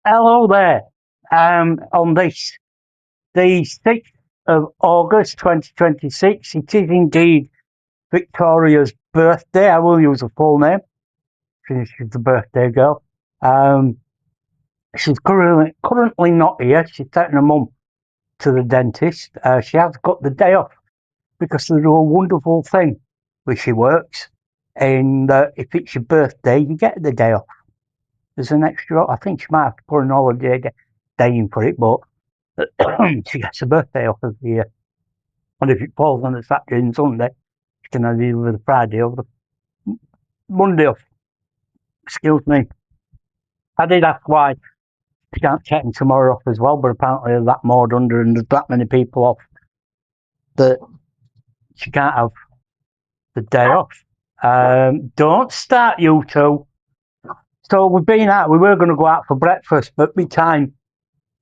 Hello there. On this, the 6th of August 2026, it is indeed Victoria's birthday. I will use a full name. She's the birthday girl. Um, she's currently not here. She's taking her mum to the dentist. She has got the day off because they do a wonderful thing where she works. And if it's your birthday, you get the day off. There's an extra, I think she might have to put an holiday day in for it, but she gets a birthday off every year. And if it falls on a Saturday and Sunday, she can have either the Friday or the Monday off. Excuse me. I did ask why she can't take tomorrow off as well, but apparently there's that mode under and there's that many people off that she can't have the day off. Don't start, you two. So we've been out, we were going to go out for breakfast, but by time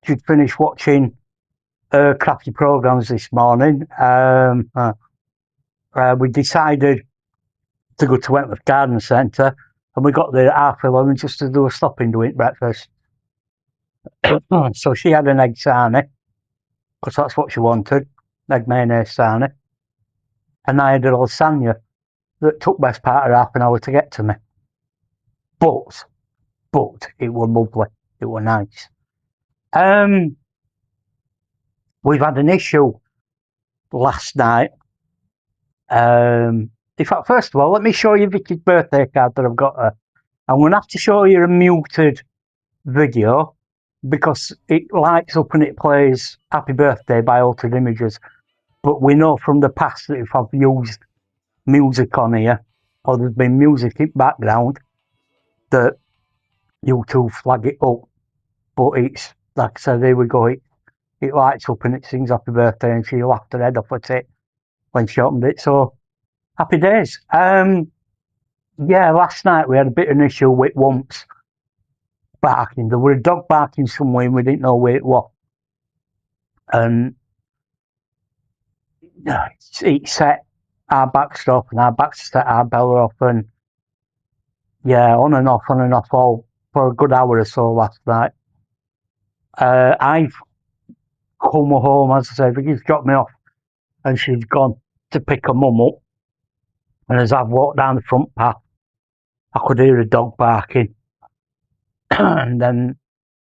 she'd finished watching crafty programs this morning, we decided to go to Wentworth Garden Centre, and we got there at 11:30 just to do a stop in doing breakfast. So she had an egg sarnie, because that's what she wanted, egg mayonnaise sarnie. And I had a lasagna that took best part of half an hour to get to me. But it was lovely. It was nice. We've had an issue last night. In fact, first of all, let me show you Vicky's birthday card that I've got her. I'm going to have to show you a muted video because it lights up and it plays Happy Birthday by Altered Images. But we know from the past that if I've used music on here or there's been music in background that YouTube flag it up. But it's, like I said, here we go. It lights up and it sings Happy Birthday and she laughed her head off at it when she opened it. So, happy days. Yeah, last night we had a bit of an issue with Wumps barking. There were a dog barking somewhere and we didn't know where it was. And it set our backstop and our backs set our bell off, and yeah, on and off all for a good hour or so last night. I've come home, as I said, Vicky's dropped me off and she's gone to pick her mum up. And as I've walked down the front path, I could hear a dog barking. And then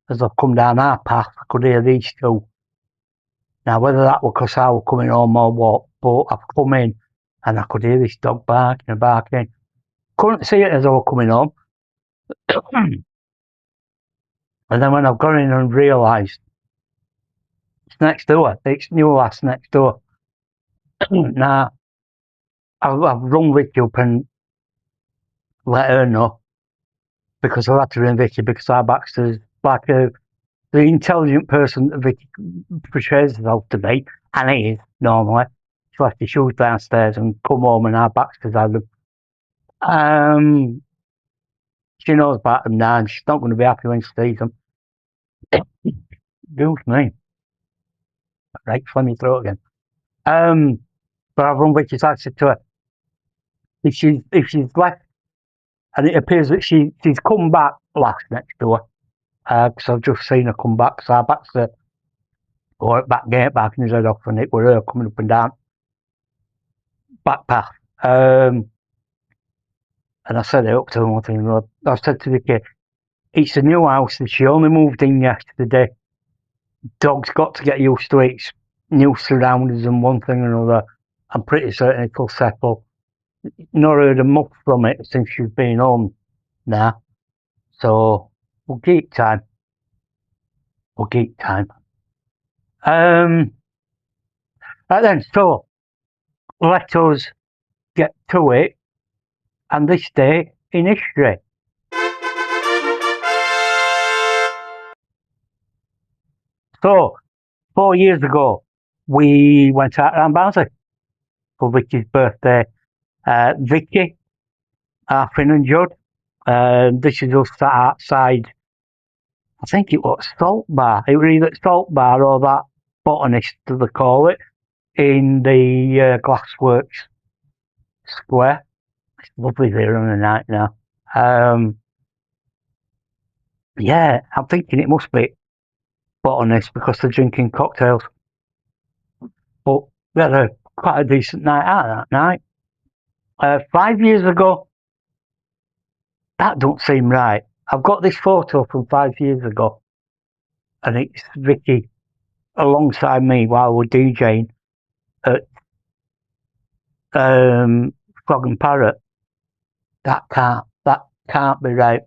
as I've come down our path, I could hear these two. Now, whether that was because I was coming home or what, but I've come in and I could hear this dog barking and barking. Couldn't see it as I was coming home. And then when I've gone in and realised it's next door, it's new last next door. Now, I've rung Vicky up and let her know because I've had to ring Vicky because our Baxter's like the intelligent person that Vicky portrays herself to be, and he is normally. She left his shoes downstairs and come home and our Baxter's had them. She knows about them now and she's not going to be happy when she sees them. Excuse me. Right, let me throat again. But I've run Vicky, so I said to her, if she's left, and it appears that she's come back last next door, because I've just seen her come back, so our Baxter or back gate backing his head off, and it were her coming up and down back path. And I said it up to him one thing. I said to Vicky, it's a new house and she only moved in yesterday. Dog's got to get used to its new surroundings and one thing or another. I'm pretty certain it'll settle. Not heard a muff from it since she's been home now. So we'll keep time. Right then, so let us get to it. And this day in history. So, 4 years ago, we went out around Barnsley for Vicky's birthday. Vicky, Arfin and Judd. This is us sat outside, I think it was Salt Bar. It was either Salt Bar or that botanist, as they call it, in the Glassworks Square. It's lovely there on the night now. Yeah, I'm thinking it must be botanist because they're drinking cocktails. But we had quite a decent night out that night. 5 years ago, that don't seem right. I've got this photo from 5 years ago, and it's Vicky alongside me while we're DJing at Frog and Parrot. That can't be right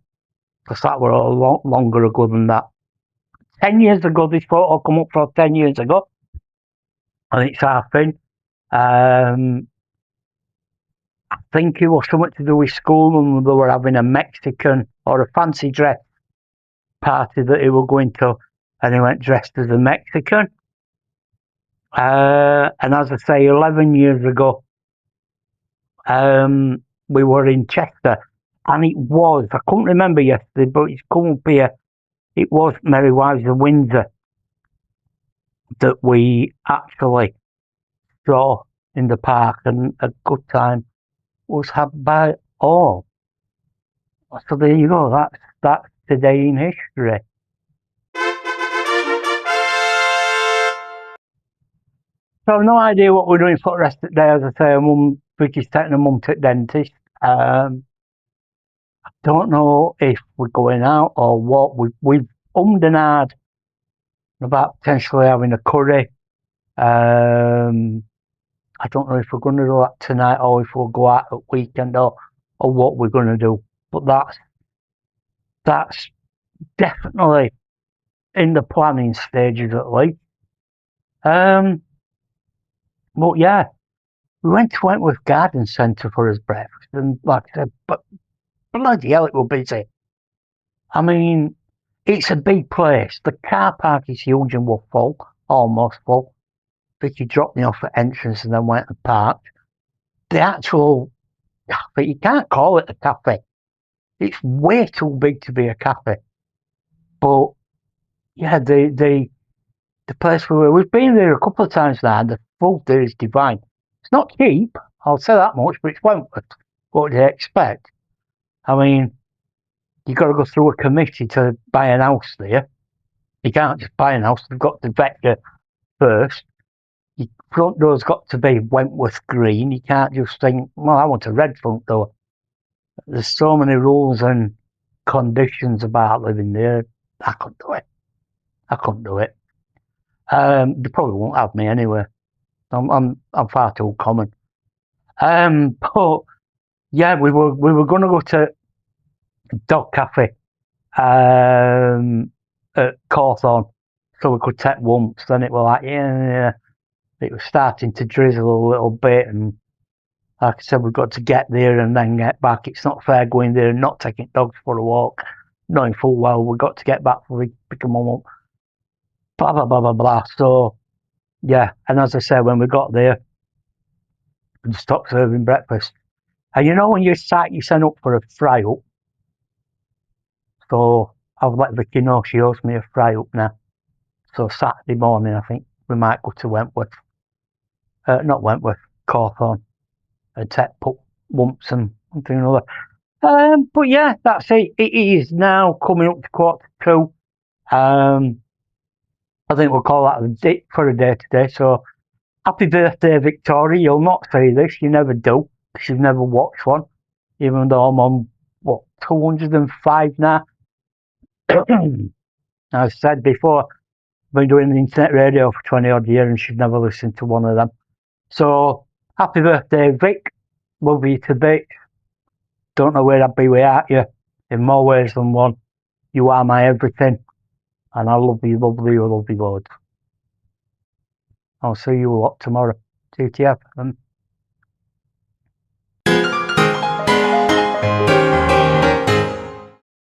because that were a lot longer ago than that. 10 years ago, this photo come up from 10 years ago, and it's our thing. I think it was something to do with school, and they were having a Mexican or a fancy dress party that he were going to, and he went dressed as a Mexican. And as I say, 11 years ago, we were in Chester, and I couldn't remember yesterday, but it's come up here. It was Merry Wives of Windsor that we actually saw in the park, and a good time was had by all. So there you go. That's today in history. So I've no idea what we're doing for the rest of the day. As I say, Vicky's taking her mum to the dentist. Don't know if we're going out or what. We've ummed and ahed about potentially having a curry. I don't know if we're going to do that tonight or if we'll go out at weekend or what we're going to do. But that's definitely in the planning stages at least. But yeah, we went to Wentworth Garden Centre for his breakfast, and like I said, but bloody hell, it was busy. I mean, it's a big place. The car park is huge and we're full, almost full. Vicky dropped me off at entrance and then went and parked. The actual cafe, you can't call it a cafe. It's way too big to be a cafe. But yeah, the place we've been there a couple of times now, and the food there is divine. It's not cheap, I'll say that much, but it's Wentworth. What do you expect? I mean, you got to go through a committee to buy an house there. You can't just buy an house. They've got to vet you first. Your front door's got to be Wentworth Green. You can't just think, well, I want a red front door. There's so many rules and conditions about living there. I couldn't do it. I couldn't do it. They probably won't have me anyway. I'm far too common. But yeah, we were going to go to Dog Cafe at Cawthorne so we could take Wumps. Then it was like, yeah, it was starting to drizzle a little bit, and like I said, we've got to get there and then get back. It's not fair going there and not taking dogs for a walk, knowing full well we've got to get back before we pick them up. Blah, blah, blah, blah, blah. So, yeah, and as I said, when we got there, we stopped serving breakfast. And you know when you sign up for a fry up, so I've let Vicky know she owes me a fry up now. So Saturday morning, I think we might go to Wentworth. Not Wentworth, Cawthorne. And take Wumps and something or other. But yeah, that's it. It is now coming up to 1:45. I think we'll call that a day for a day today. So happy birthday, Victoria. You'll not see this. You never do because you've never watched one. Even though I'm on, 205 now. I said before, I've been doing internet radio for 20 odd years and she's never listened to one of them. So happy birthday, Vic. Love you to bits. Don't know where I'd be without you in more ways than one. You are my everything. And I love you, loads. I'll see you a lot tomorrow. TTF.